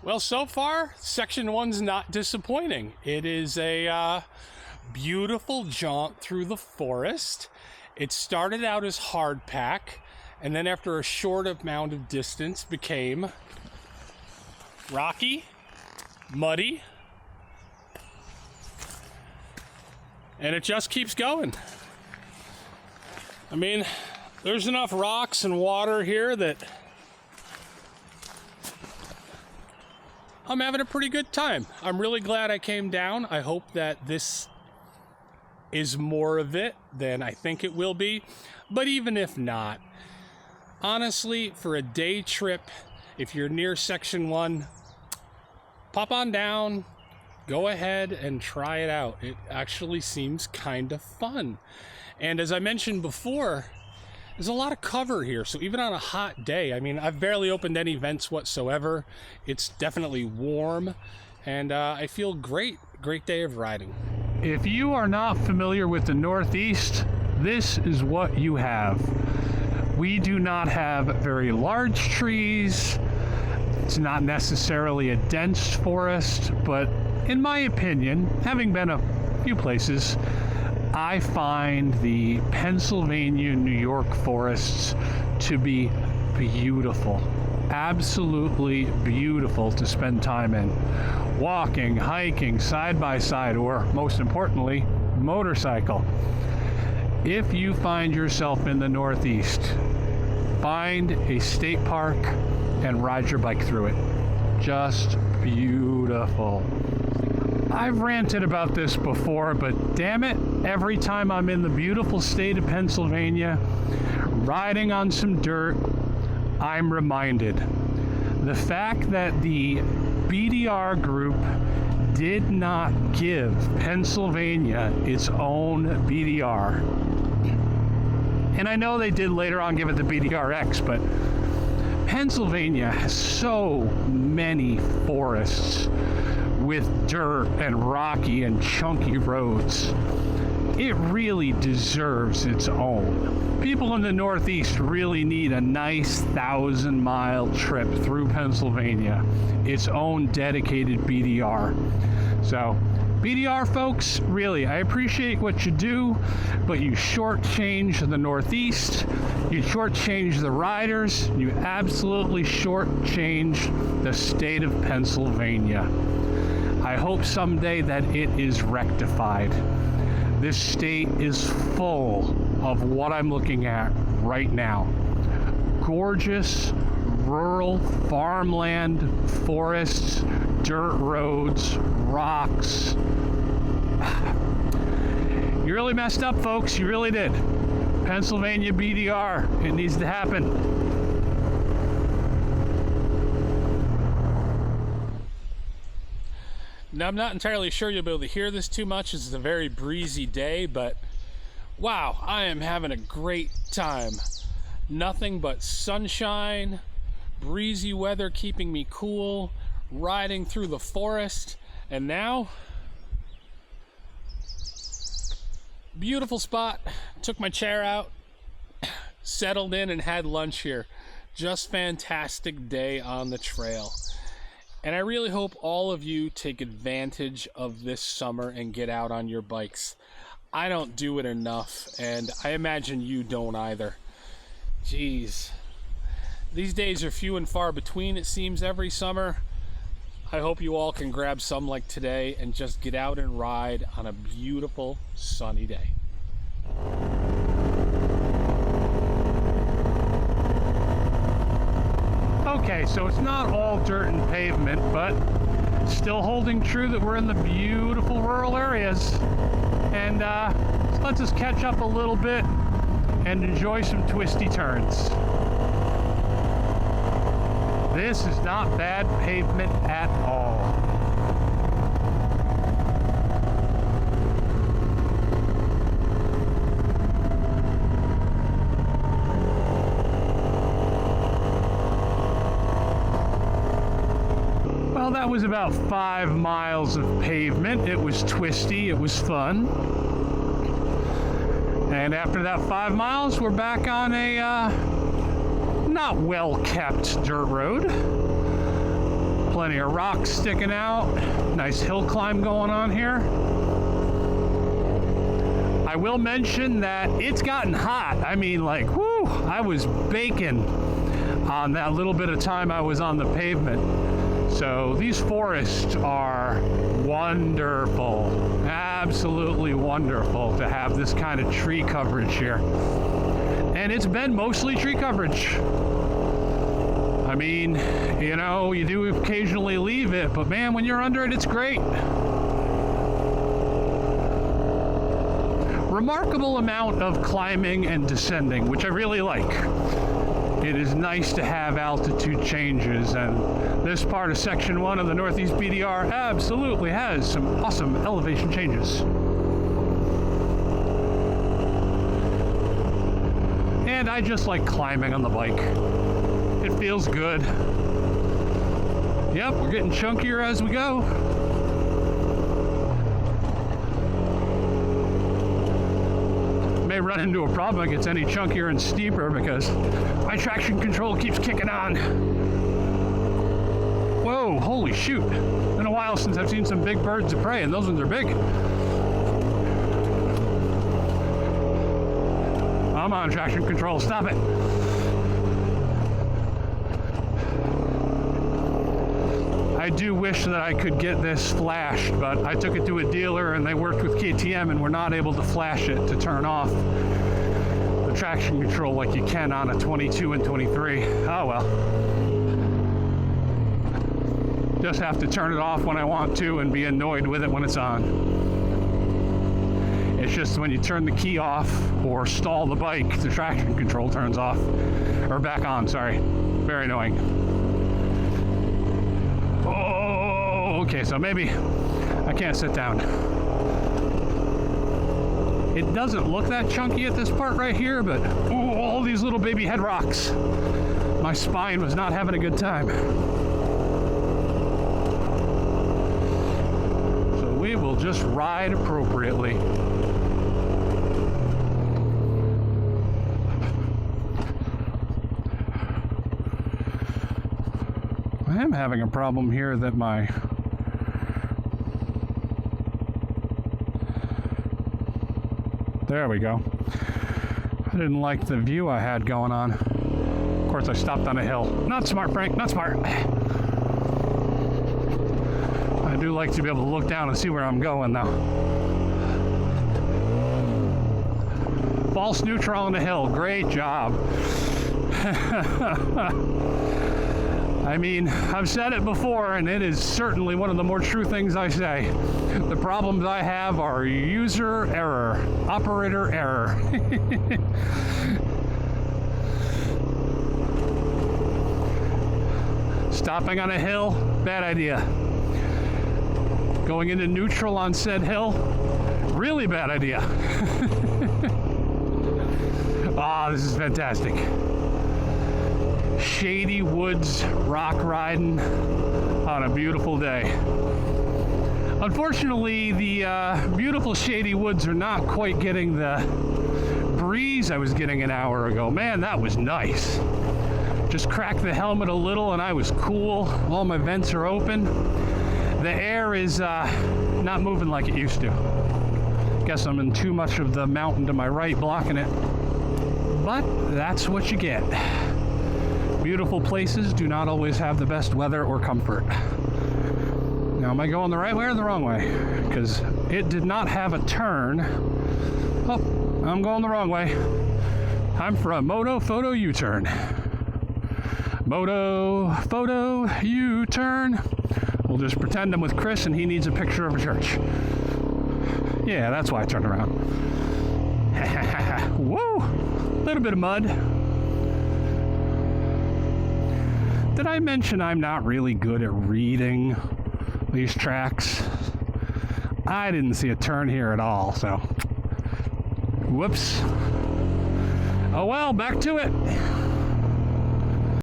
Well, so far, Section 1's not disappointing. It is a beautiful jaunt through the forest. It started out as hardpack, and then after a short amount of distance became rocky, muddy, and it just keeps going. I mean, there's enough rocks and water here that I'm having a pretty good time. I'm really glad I came down. I hope that this is more of it than I think it will be. But even if not, honestly, for a day trip, if you're near Section 1, pop on down, go ahead and try it out. It actually seems kind of fun. And as I mentioned before, there's a lot of cover here, so even on a hot day, I mean, I've barely opened any vents whatsoever. It's definitely warm, and I feel great. Great day of riding. If you are not familiar with the Northeast, this is what you have. We do not have very large trees. It's not necessarily a dense forest, but in my opinion, having been a few places, I find the Pennsylvania, New York forests to be beautiful. Absolutely beautiful to spend time in. Walking, hiking, side by side, or most importantly, motorcycle. If you find yourself in the Northeast, find a state park and ride your bike through it. Just beautiful. I've ranted about this before, but damn it, every time I'm in the beautiful state of Pennsylvania, riding on some dirt, I'm reminded. The fact that the BDR group did not give Pennsylvania its own BDR. And I know they did later on give it the BDRX, but Pennsylvania has so many forests with dirt and rocky and chunky roads. It really deserves its own. People in the Northeast really need a nice 1,000-mile trip through Pennsylvania, its own dedicated BDR. So, BDR folks, really, I appreciate what you do, but you shortchange the Northeast, you shortchange the riders, you absolutely shortchange the state of Pennsylvania. I hope someday that it is rectified. This state is full of what I'm looking at right now. Gorgeous, rural, farmland, forests, dirt roads, rocks. You really messed up, folks. You really did. Pennsylvania BDR. It needs to happen. Now, I'm not entirely sure you'll be able to hear this too much. It's a very breezy day, but wow, I am having a great time. Nothing but sunshine, breezy weather keeping me cool, riding through the forest, and now, beautiful spot. Took my chair out, settled in, and had lunch here. Just fantastic day on the trail. And I really hope all of you take advantage of this summer and get out on your bikes. I don't do it enough, and I imagine you don't either. Jeez. These days are few and far between, it seems, every summer. I hope you all can grab some like today and just get out and ride on a beautiful sunny day. Okay, so it's not all dirt and pavement, but still holding true that we're in the beautiful rural areas. And let's just catch up a little bit and enjoy some twisty turns. This is not bad pavement at all. Well, that was about 5 miles of pavement. It was twisty, it was fun. And after that 5 miles, we're back on a not well-kept dirt road. Plenty of rocks sticking out. Nice hill climb going on here. I will mention that it's gotten hot. I mean, like, whoo, I was baking on that little bit of time I was on the pavement. So these forests are wonderful, absolutely wonderful to have this kind of tree coverage here. And it's been mostly tree coverage. I mean, you know, you do occasionally leave it, but man, when you're under it, it's great. Remarkable amount of climbing and descending, which I really like. It is nice to have altitude changes, and this part of section 1 of the Northeast BDR absolutely has some awesome elevation changes. And I just like climbing on the bike. It feels good. Yep, we're getting chunkier as we go. May run into a problem if it gets any chunkier and steeper because my traction control keeps kicking on. Whoa, holy shoot. Been a while since I've seen some big birds of prey, and those ones are big. I'm on traction control, stop it. I do wish that I could get this flashed, but I took it to a dealer and they worked with KTM and were not able to flash it to turn off the traction control like you can on a 22 and 23. Oh well. Just have to turn it off when I want to and be annoyed with it when it's on. It's just when you turn the key off or stall the bike, the traction control turns off, or back on, sorry. Very annoying. Okay, so maybe I can't sit down. It doesn't look that chunky at this part right here, but ooh, all these little baby head rocks. My spine was not having a good time. So we will just ride appropriately. I am having a problem here that my there we go. I didn't like the view I had going on. Of course, I stopped on a hill. Not smart, Frank, not smart. I do like to be able to look down and see where I'm going though. False neutral on the hill, great job. I mean, I've said it before, and it is certainly one of the more true things I say. The problems I have are user error, operator error. Stopping on a hill, bad idea. Going into neutral on said hill, really bad idea. Ah, this is fantastic. Shady woods, rock riding on a beautiful day. Unfortunately, the beautiful shady woods are not quite getting the breeze I was getting an hour ago. Man, that was nice. Just cracked the helmet a little and I was cool. All my vents are open. The air is not moving like it used to. Guess I'm in too much of the mountain to my right blocking it. But that's what you get. Beautiful places do not always have the best weather or comfort. Now, am I going the right way or the wrong way? Because it did not have a turn. Oh, I'm going the wrong way. Time for a moto photo U-turn. Moto photo U-turn. We'll just pretend I'm with Chris and he needs a picture of a church. Yeah, that's why I turned around. Whoa! A little bit of mud. Did I mention I'm not really good at reading these tracks? I didn't see a turn here at all, so whoops. Oh well, back to it.